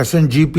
SNGP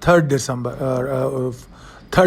3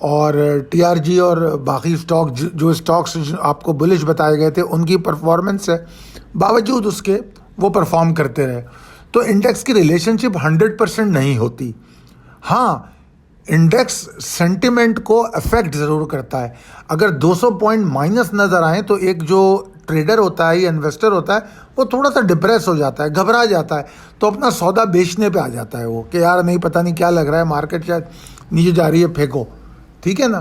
اور T R G اور باقی اسٹاک جو اسٹاکس آپ کو بلش بتائے گئے تھے ان کی پرفارمنس ہے، باوجود اس کے وہ پرفارم کرتے رہے. تو انڈیکس کی ریلیشن شپ 100% نہیں ہوتی. ہاں، انڈیکس سینٹیمنٹ کو افیکٹ ضرور کرتا ہے. اگر 200 پوائنٹ مائنس نظر آئیں تو ایک جو ٹریڈر ہوتا ہے یا انویسٹر ہوتا ہے وہ تھوڑا سا ڈپریس ہو جاتا ہے، گھبرا جاتا ہے، تو اپنا سودا بیچنے پہ آ جاتا ہے وہ کہ یار نہیں، پتہ نہیں کیا لگ رہا ہے، مارکیٹ شاید نیچے جا رہی ہے، پھینکو. ٹھیک ہے نا.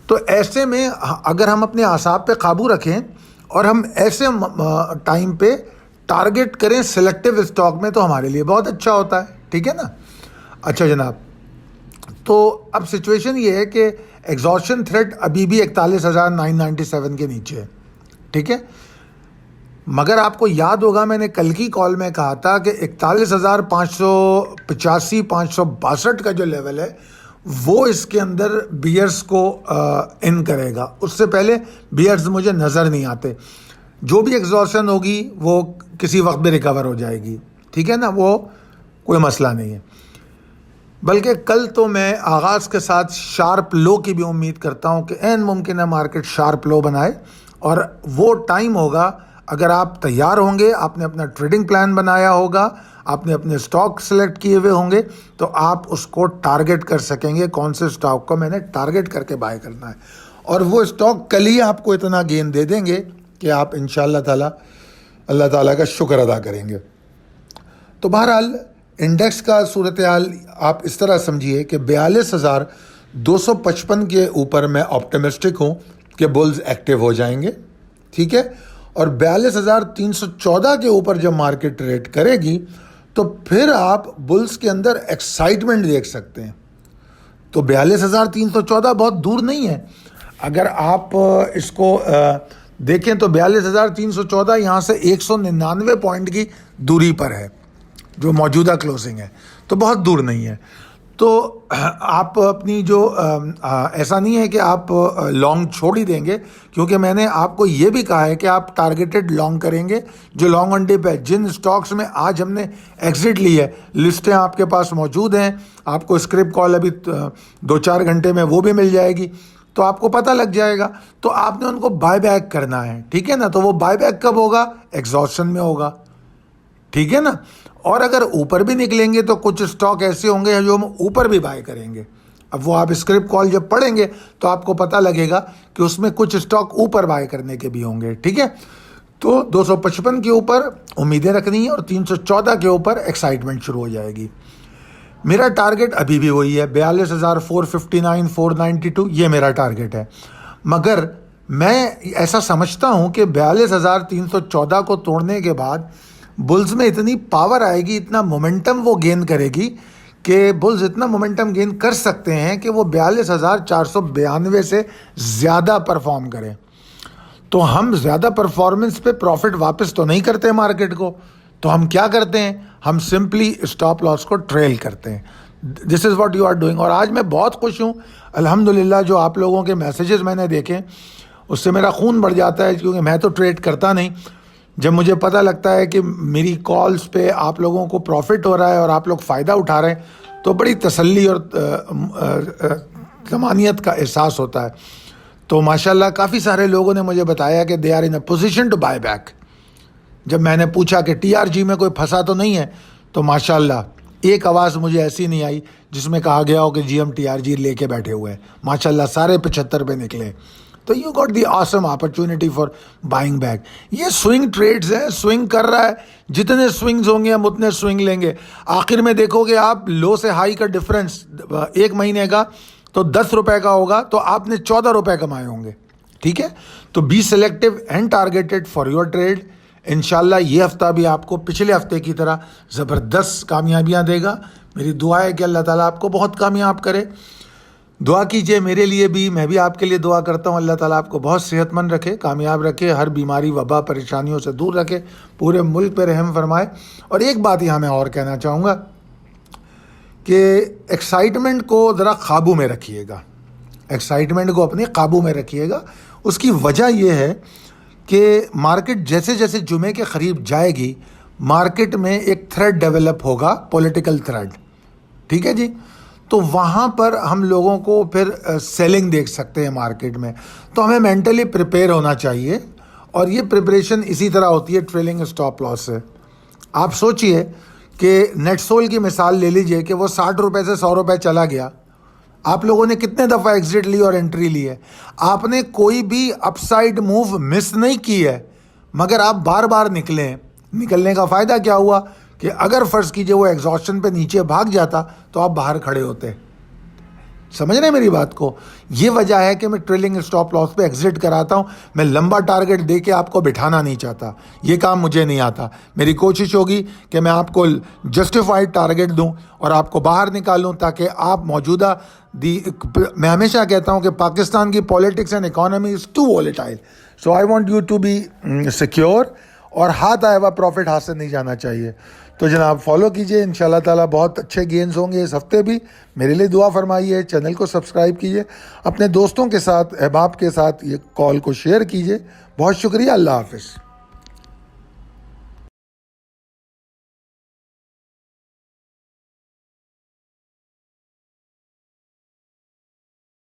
تو ایسے میں اگر ہم اپنے اعصاب پہ قابو رکھیں اور ہم ایسے ٹائم پہ ٹارگٹ کریں سلیکٹیو اسٹاک میں تو ہمارے لیے بہت اچھا ہوتا ہے. ٹھیک ہے نا. اچھا جناب، تو اب سچویشن یہ ہے کہ ایگزاسشن تھریٹ ابھی بھی 41,997 کے نیچے ہے. ٹھیک ہے. مگر آپ کو یاد ہوگا میں نے کل کی کال میں کہا تھا کہ 41,585 562 کا جو لیول ہے وہ اس کے اندر بیئرز کو ان کرے گا. اس سے پہلے بیئرز مجھے نظر نہیں آتے. جو بھی ایگزاسشن ہوگی وہ کسی وقت بھی ریکور ہو جائے گی. ٹھیک ہے نا، وہ کوئی مسئلہ نہیں ہے. بلکہ کل تو میں آغاز کے ساتھ شارپ لو کی بھی امید کرتا ہوں کہ عین ممکن ہے مارکیٹ شارپ لو بنائے، اور وہ ٹائم ہوگا اگر آپ تیار ہوں گے، آپ نے اپنا ٹریڈنگ پلان بنایا ہوگا، آپ نے اپنے اسٹاک سلیکٹ کیے ہوئے ہوں گے، تو آپ اس کو ٹارگٹ کر سکیں گے کون سے اسٹاک کو میں نے ٹارگٹ کر کے بائی کرنا ہے. اور وہ اسٹاک کل ہی آپ کو اتنا گین دے دیں گے کہ آپ انشاءاللہ تعالیٰ اللہ تعالیٰ کا شکر ادا کریں گے. تو بہرحال انڈیکس کا صورتحال آپ اس طرح سمجھیے کہ 42,255 کے اوپر میں آپٹمسٹک ہوں کہ بلز ایکٹیو ہو جائیں گے. ٹھیک ہے. اور 42,314 کے اوپر جب مارکیٹ ٹریڈ کرے گی تو پھر آپ بلز کے اندر ایکسائٹمنٹ دیکھ سکتے ہیں. تو 42,314 بہت دور نہیں ہے. اگر آپ اس کو دیکھیں تو 42,314 یہاں سے 199 پوائنٹ کی دوری پر ہے جو موجودہ کلوزنگ ہے، تو بہت دور نہیں ہے. تو آپ اپنی جو ایسا نہیں ہے کہ آپ لانگ چھوڑ ہی دیں گے، کیونکہ میں نے آپ کو یہ بھی کہا ہے کہ آپ ٹارگیٹڈ لانگ کریں گے جو لانگ آن ڈپ ہے. جن اسٹاکس میں آج ہم نے ایگزٹ لی ہے، لسٹیں آپ کے پاس موجود ہیں، آپ کو اسکرپٹ کال ابھی 2-4 گھنٹے میں وہ بھی مل جائے گی، تو آپ کو پتہ لگ جائے گا. تو آپ نے ان کو بائی بیک کرنا ہے. ٹھیک ہے نا. تو وہ بائی بیک کب ہوگا؟ ایگزاسشن میں ہوگا. ٹھیک ہے نا. اور اگر اوپر بھی نکلیں گے تو کچھ اسٹاک ایسے ہوں گے جو ہم اوپر بھی بائی کریں گے. اب وہ آپ اسکرپٹ کال جب پڑھیں گے تو آپ کو پتہ لگے گا کہ اس میں کچھ اسٹاک اوپر بائی کرنے کے بھی ہوں گے. ٹھیک ہے. تو 255 کے اوپر امیدیں رکھنی ہے اور 314 کے اوپر ایکسائٹمنٹ شروع ہو جائے گی. میرا ٹارگٹ ابھی بھی وہی ہے 42,459 492، یہ میرا ٹارگٹ ہے. مگر میں ایسا سمجھتا ہوں کہ 42,314 کو توڑنے کے بعد بلز میں اتنی پاور آئے گی، اتنا مومنٹم وہ گین کرے گی کہ بلز اتنا مومنٹم گین کر سکتے ہیں کہ وہ 42,492 سے زیادہ پرفارم کریں. تو ہم زیادہ پرفارمنس پہ پروفٹ واپس تو نہیں کرتے مارکیٹ کو، تو ہم کیا کرتے ہیں؟ ہم سمپلی اسٹاپ لاس کو ٹریل کرتے ہیں. This is what you are doing. اور آج میں بہت خوش ہوں الحمدللہ. جو آپ لوگوں کے میسیجز میں نے دیکھے اس سے میرا خون بڑھ جاتا ہے، کیونکہ میں تو ٹریڈ کرتا نہیں. جب مجھے پتہ لگتا ہے کہ میری کالز پہ آپ لوگوں کو پروفٹ ہو رہا ہے اور آپ لوگ فائدہ اٹھا رہے ہیں تو بڑی تسلی اور طمانینت کا احساس ہوتا ہے. تو ماشاءاللہ کافی سارے لوگوں نے مجھے بتایا کہ they are in a position to buy back. جب میں نے پوچھا کہ ٹی آر جی میں کوئی پھنسا تو نہیں ہے، تو ماشاءاللہ ایک آواز مجھے ایسی نہیں آئی جس میں کہا گیا ہو کہ جی ہم ٹی آر جی لے کے بیٹھے ہوئے ہیں. ماشاءاللہ سارے 75 پہ نکلے. تو you got the awesome opportunity for buying back. یہ سوئنگ ٹریڈز ہیں، سوئنگ کر رہا ہے، جتنے سوئنگز ہوں گے ہم اتنے سوئنگ لیں گے. آخر میں دیکھو گے آپ لو سے ہائی کا ڈفرینس ایک مہینے کا تو 10 روپے کا ہوگا، تو آپ نے 14 روپے کمائے ہوں گے. ٹھیک ہے. تو be selective and targeted for your trade. انشاءاللہ یہ ہفتہ بھی آپ کو پچھلے ہفتے کی طرح زبردست کامیابیاں دے گا. میری دعا ہے کہ اللہ تعالیٰ آپ کو بہت کامیاب کرے. دعا کیجئے میرے لیے بھی، میں بھی آپ کے لیے دعا کرتا ہوں. اللہ تعالیٰ آپ کو بہت صحت مند رکھے، کامیاب رکھے، ہر بیماری وبا پریشانیوں سے دور رکھے، پورے ملک پہ رحم فرمائے. اور ایک بات یہاں میں اور کہنا چاہوں گا کہ ایکسائٹمنٹ کو ذرا قابو میں رکھیے گا. ایکسائٹمنٹ کو اپنے قابو میں رکھیے گا. اس کی وجہ یہ ہے کہ مارکیٹ جیسے جیسے جمعے کے قریب جائے گی، مارکیٹ میں ایک تھریڈ ڈیولپ ہوگا، پولیٹیکل تھریڈ. ٹھیک ہے جی. تو وہاں پر ہم لوگوں کو پھر سیلنگ دیکھ سکتے ہیں مارکیٹ میں. تو ہمیں مینٹلی پریپیئر ہونا چاہیے, اور یہ پریپریشن اسی طرح ہوتی ہے ٹریلنگ اسٹاپ لاس سے. آپ سوچئے کہ نیٹ سول کی مثال لے لیجئے کہ وہ 60 روپے سے 100 روپے چلا گیا, آپ لوگوں نے کتنے دفعہ ایگزٹ لی اور انٹری لی ہے؟ آپ نے کوئی بھی اپ سائڈ موو مس نہیں کی ہے, مگر آپ بار بار نکلیں. نکلنے کا فائدہ کیا ہوا کہ اگر فرض کیجئے وہ ایگزاسشن پہ نیچے بھاگ جاتا تو آپ باہر کھڑے ہوتے. سمجھ رہے ہیں میری بات کو؟ یہ وجہ ہے کہ میں ٹریلنگ اسٹاپ لاس پہ ایگزٹ کراتا ہوں. میں لمبا ٹارگٹ دے کے آپ کو بٹھانا نہیں چاہتا, یہ کام مجھے نہیں آتا. میری کوشش ہوگی کہ میں آپ کو جسٹیفائڈ ٹارگٹ دوں اور آپ کو باہر نکالوں, تاکہ آپ موجودہ میں ہمیشہ کہتا ہوں کہ پاکستان کی politics and economy is too volatile, so I want you to be secure, اور ہاتھ آئے ہوا پروفٹ ہاتھ سے نہیں جانا چاہیے. تو جناب فالو کیجئے, انشاءاللہ تعالیٰ بہت اچھے گینز ہوں گے اس ہفتے بھی. میرے لیے دعا فرمائیے, چینل کو سبسکرائب کیجئے, اپنے دوستوں کے ساتھ, احباب کے ساتھ یہ کال کو شیئر کیجئے. بہت شکریہ, اللہ حافظ.